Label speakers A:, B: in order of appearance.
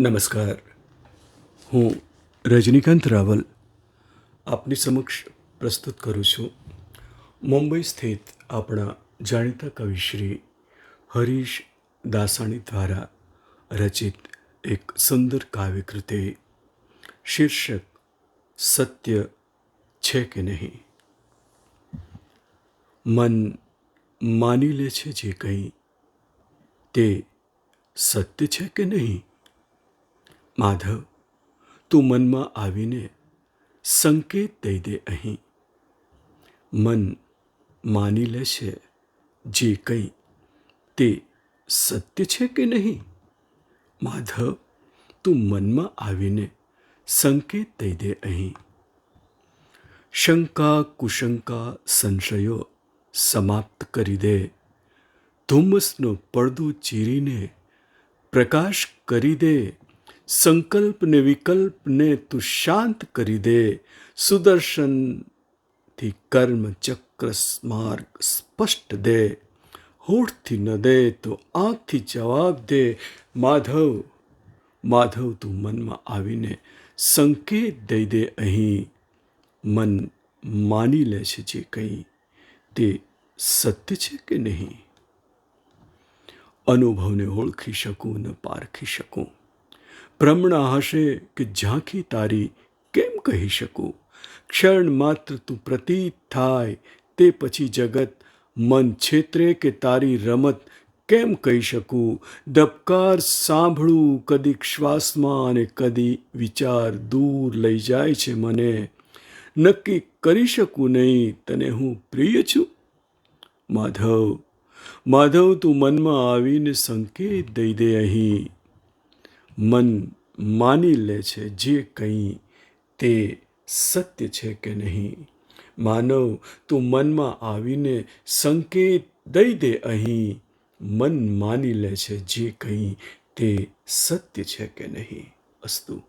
A: નમસ્કાર. હું રજનીકાંત રાવલ આપની સમક્ષ પ્રસ્તુત કરું છું મુંબઈ સ્થિત આપણા જાણીતા કવિશ્રી હરીશ દાસાણી દ્વારા રચિત એક સુંદર કાવ્યકૃતિ. શીર્ષક સત્ય છે કે નહીં. મન માની લે છે જે કંઈ તે સત્ય છે કે નહીં. માધવ, તું મનમાં આવીને સંકેત દઈ દે અહીં. મન માની લે છે જે કંઈ તે સત્ય છે કે નહીં. માધવ, તું મનમાં આવીને સંકેત દઈ દે અહીં. શંકા કુશંકા સંશયો સમાપ્ત કરી દે. ધુમ્મસનો પડદો ચીરીને પ્રકાશ કરી દે. સંકલ્પને વિકલ્પને તું શાંત કરી દે. સુદર્શનથી કર્મ ચક્ર માર્ગ સ્પષ્ટ દે. હોઠથી ન દે તો આંખથી જવાબ દે. માધવ, માધવ, તું મનમાં આવીને સંકેત દઈ દે અહીં. મન માની લે છે જે કંઈ તે સત્ય છે કે નહીં. અનુભવને ઓળખી શકું ન પારખી શકું. ભ્રમણા હશે કે ઝાંખી તારી કેમ કહી શકું. ક્ષણ માત્ર તું પ્રતીત થાય તે પછી જગત મન છેતરે કે તારી રમત કેમ કહી શકું. ધબકાર સાંભળું કદીક શ્વાસમાં અને કદી વિચાર દૂર લઈ જાય છે મને. નક્કી કરી શકું નહીં તને હું પ્રિય છું. માધવ, માધવ, તું મનમાં આવીને સંકેત દઈ દે અહીં. મન માની લે છે જે કંઈ તે સત્ય છે કે નહીં. માનવ, તું મનમાં આવીને સંકેત દઈ દે અહીં. મન માની લે છે જે કંઈ તે સત્ય છે કે નહીં. અસ્તુ.